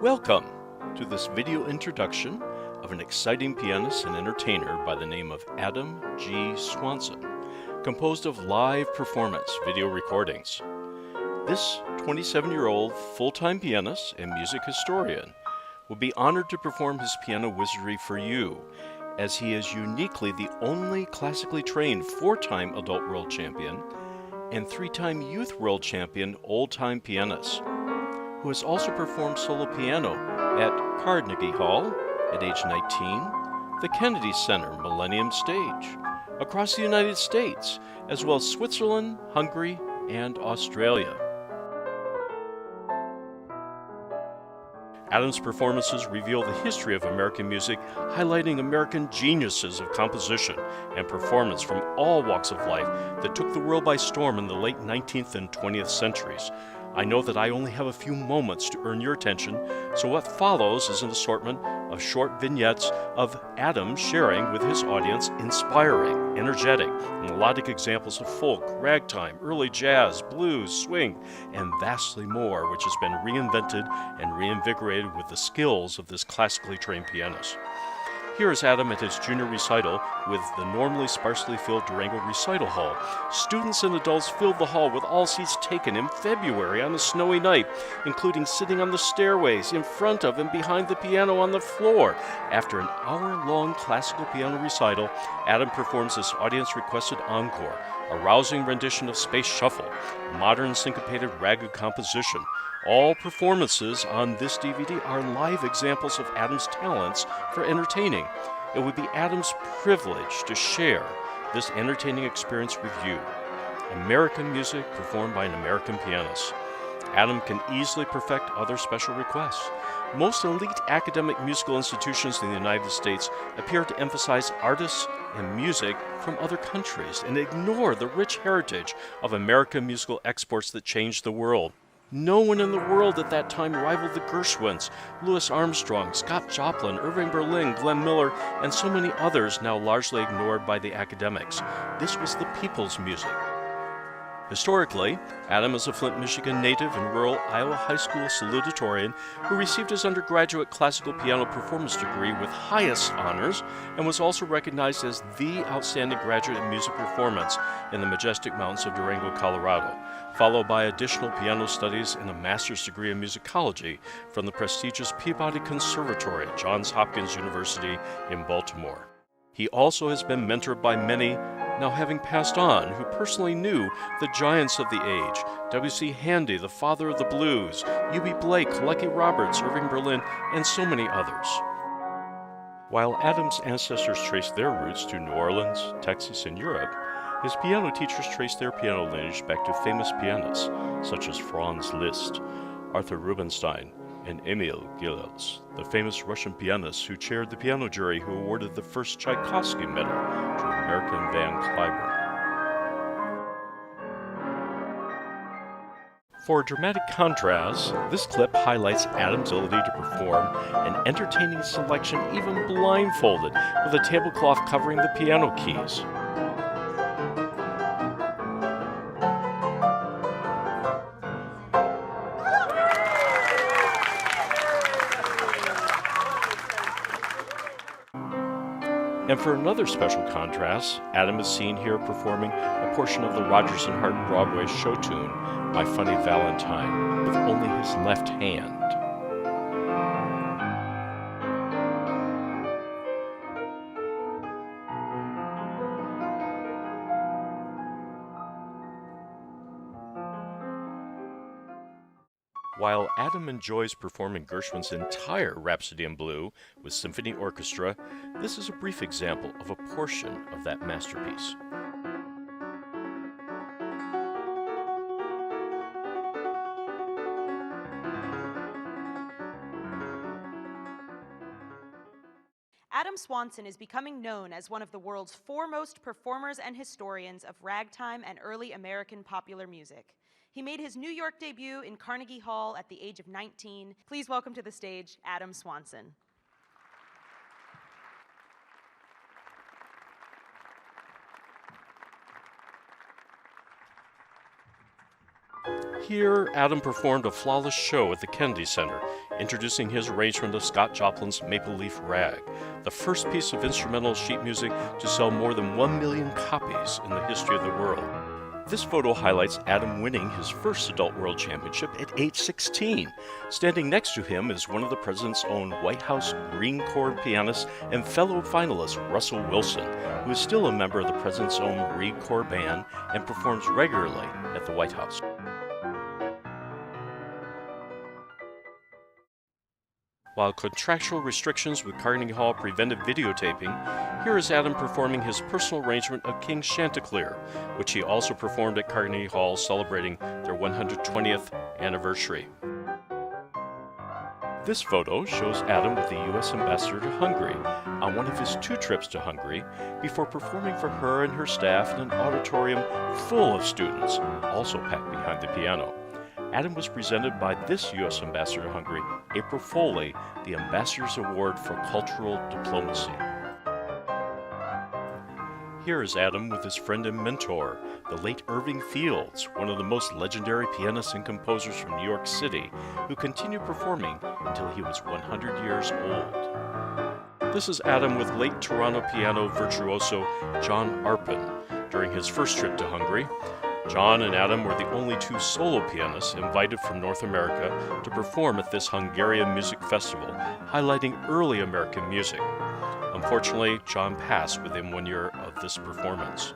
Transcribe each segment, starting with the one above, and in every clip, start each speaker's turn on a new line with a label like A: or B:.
A: Welcome to this video introduction of an exciting pianist and entertainer by the name of Adam G. Swanson, composed of live performance video recordings. This 27-year-old full-time pianist and music historian will be honored to perform his piano wizardry for you, as he is uniquely the only classically trained 4-time adult world champion and 3-time youth world champion old-time pianist, who has also performed solo piano at Carnegie Hall at age 19, the Kennedy Center Millennium Stage, across the United States, as well as Switzerland, Hungary, and Australia. Adam's performances reveal the history of American music, highlighting American geniuses of composition and performance from all walks of life that took the world by storm in the late 19th and 20th centuries. I know that I only have a few moments to earn your attention, so what follows is an assortment of short vignettes of Adam sharing with his audience inspiring, energetic, and melodic examples of folk, ragtime, early jazz, blues, swing, and vastly more, which has been reinvented and reinvigorated with the skills of this classically trained pianist. Here is Adam at his junior recital with the normally sparsely filled Durango Recital Hall. Students and adults filled the hall with all seats taken in February on a snowy night, including sitting on the stairways, in front of and behind the piano on the floor. After an hour-long classical piano recital, Adam performs this audience-requested encore, a rousing rendition of Space Shuffle, a modern syncopated ragged composition. All performances on this DVD are live examples of Adam's talents for entertaining. It would be Adam's privilege to share this entertaining experience with you. American music performed by an American pianist. Adam can easily perfect other special requests. Most elite academic musical institutions in the United States appear to emphasize artists and music from other countries and ignore the rich heritage of American musical exports that changed the world. No one in the world at that time rivaled the Gershwins, Louis Armstrong, Scott Joplin, Irving Berlin, Glenn Miller, and so many others now largely ignored by the academics. This was the people's music. Historically, Adam is a Flint, Michigan native and rural Iowa high school salutatorian who received his undergraduate classical piano performance degree with highest honors and was also recognized as the outstanding graduate in music performance in the majestic mountains of Durango, Colorado, followed by additional piano studies and a master's degree in musicology from the prestigious Peabody Conservatory at Johns Hopkins University in Baltimore. He also has been mentored by many, now having passed on, who personally knew the giants of the age: W.C. Handy, the father of the blues, U.B. Blake, Lucky Roberts, Irving Berlin, and so many others. While Adam's ancestors traced their roots to New Orleans, Texas, and Europe, his piano teachers traced their piano lineage back to famous pianists such as Franz Liszt, Arthur Rubinstein, and Emil Gilels, the famous Russian pianist who chaired the piano jury who awarded the first Tchaikovsky Medal to American Van Cliburn. For a dramatic contrast, this clip highlights Adam's ability to perform an entertaining selection even blindfolded, with a tablecloth covering the piano keys. And for another special contrast, Adam is seen here performing a portion of the Rodgers and Hart Broadway show tune, My Funny Valentine, with only his left hand. While Adam enjoys performing Gershwin's entire Rhapsody in Blue with symphony orchestra, this is a brief example of a portion of that masterpiece.
B: Adam Swanson is becoming known as one of the world's foremost performers and historians of ragtime and early American popular music. He made his New York debut in Carnegie Hall at the age of 19. Please welcome to the stage, Adam Swanson.
A: Here, Adam performed a flawless show at the Kennedy Center introducing his arrangement of Scott Joplin's Maple Leaf Rag, the first piece of instrumental sheet music to sell more than 1 million copies in the history of the world. This photo highlights Adam winning his first adult world championship at age 16. Standing next to him is one of the president's own White House Green Chord pianist and fellow finalist Russell Wilson, who is still a member of the president's own Green Chord band and performs regularly at the White House. While contractual restrictions with Carnegie Hall prevented videotaping, here is Adam performing his personal arrangement of King Chanticleer, which he also performed at Carnegie Hall celebrating their 120th anniversary. This photo shows Adam with the U.S. Ambassador to Hungary on one of his 2 trips to Hungary before performing for her and her staff in an auditorium full of students, also packed behind the piano. Adam was presented by this U.S. Ambassador to Hungary, April Foley, the Ambassador's Award for Cultural Diplomacy. Here is Adam with his friend and mentor, the late Irving Fields, one of the most legendary pianists and composers from New York City, who continued performing until he was 100 years old. This is Adam with late Toronto piano virtuoso John Arpin during his first trip to Hungary. John and Adam were the only 2 solo pianists invited from North America to perform at this Hungarian music festival, highlighting early American music. Unfortunately, John passed within 1 year of this performance.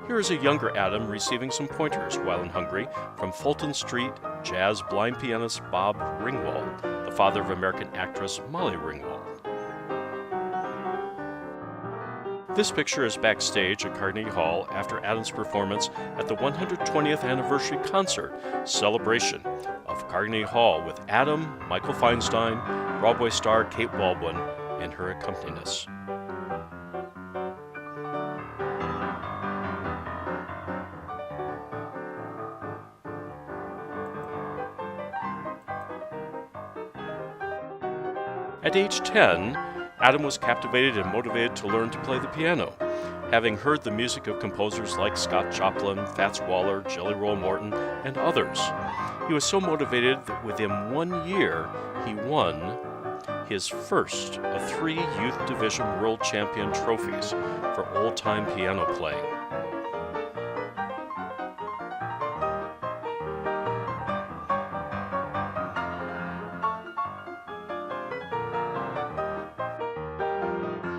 A: Here is a younger Adam receiving some pointers while in Hungary from Fulton Street jazz blind pianist Bob Ringwald, the father of American actress Molly Ringwald. This picture is backstage at Carnegie Hall after Adam's performance at the 120th anniversary concert celebration of Carnegie Hall with Adam, Michael Feinstein, Broadway star Kate Baldwin, and her accompanists. At age 10, Adam was captivated and motivated to learn to play the piano. Having heard the music of composers like Scott Joplin, Fats Waller, Jelly Roll Morton, and others, he was so motivated that within 1 year he won his first of 3 Youth Division World Champion trophies for old-time piano playing.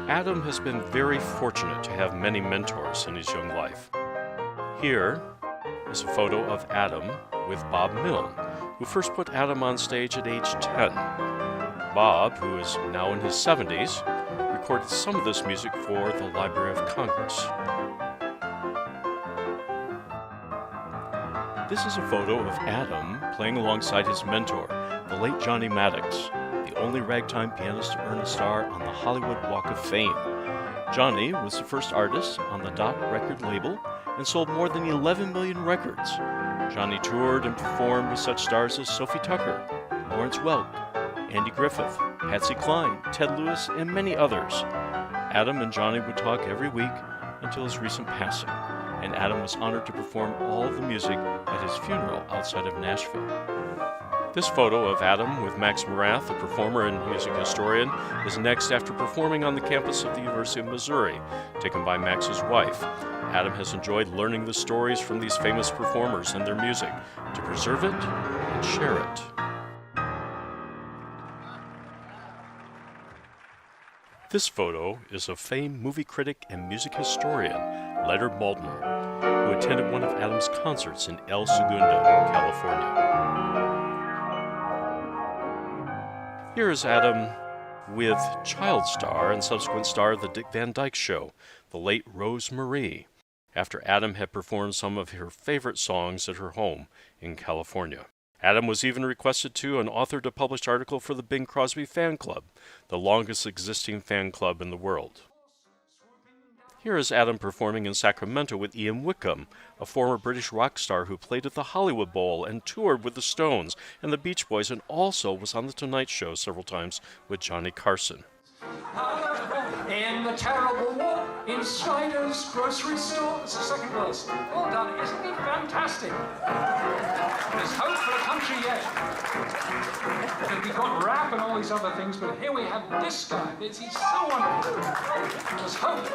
A: Adam has been very fortunate to have many mentors in his young life. Here is a photo of Adam with Bob Milne, who first put Adam on stage at age 10. Bob, who is now in his 70s, recorded some of this music for the Library of Congress. This is a photo of Adam playing alongside his mentor, the late Johnny Maddox, the only ragtime pianist to earn a star on the Hollywood Walk of Fame. Johnny was the first artist on the Dot record label and sold more than 11 million records. Johnny toured and performed with such stars as Sophie Tucker, Lawrence Welk, Andy Griffith, Patsy Cline, Ted Lewis, and many others. Adam and Johnny would talk every week until his recent passing, and Adam was honored to perform all of the music at his funeral outside of Nashville. This photo of Adam with Max Morath, a performer and music historian, is next after performing on the campus of the University of Missouri, taken by Max's wife. Adam has enjoyed learning the stories from these famous performers and their music to preserve it and share it. This photo is of famed movie critic and music historian Leonard Maltin, who attended one of Adam's concerts in El Segundo, California. Here is Adam with child star and subsequent star of the Dick Van Dyke Show, the late Rose Marie, after Adam had performed some of her favorite songs at her home in California. Adam was even requested to and authored a published article for the Bing Crosby Fan Club, the longest existing fan club in the world. Here is Adam performing in Sacramento with Ian Wickham, a former British rock star who played at the Hollywood Bowl and toured with the Stones and the Beach Boys, and also was on The Tonight Show several times with Johnny Carson.
C: In the terrible war in Schreider's grocery store. It's the second verse. Well done. Isn't it fantastic? There's hope for the country yet. We've got rap and all these other things, but here we have this guy. He's so wonderful. There's hope.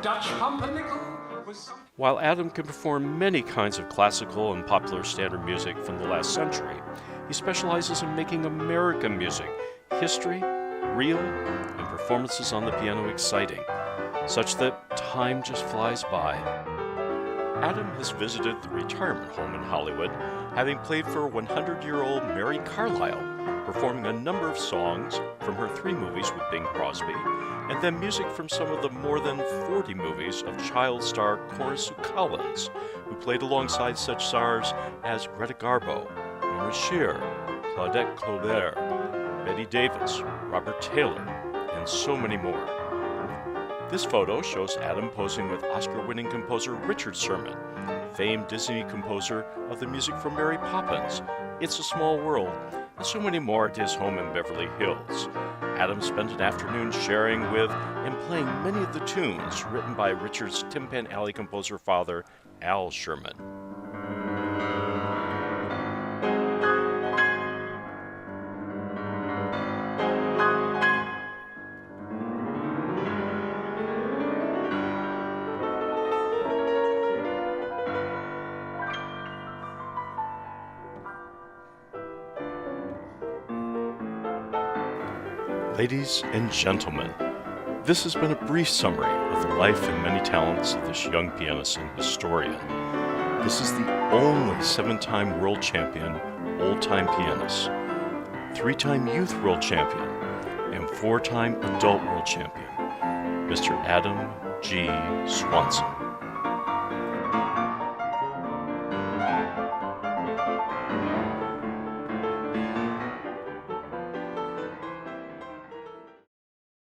C: Dutch Pumpernickel was something.
A: While Adam can perform many kinds of classical and popular standard music from the last century, he specializes in making American music, history, real, and performances on the piano exciting, such that time just flies by. Adam has visited the retirement home in Hollywood, having played for 100-year-old Mary Carlisle, performing a number of songs from her 3 movies with Bing Crosby, and then music from some of the more than 40 movies of child star Cora Sue Collins, who played alongside such stars as Greta Garbo, Nora Shear, Claudette Colbert, Bette Davis, Robert Taylor, and so many more. This photo shows Adam posing with Oscar-winning composer Richard Sherman, famed Disney composer of the music for Mary Poppins, It's a Small World, and so many more at his home in Beverly Hills. Adam spent an afternoon sharing with and playing many of the tunes written by Richard's Tin Pan Alley composer father, Al Sherman. Ladies and gentlemen, this has been a brief summary of the life and many talents of this young pianist and historian. This is the only 7-time world champion old-time pianist, 3-time youth world champion, and 4-time adult world champion, Mr. Adam G. Swanson.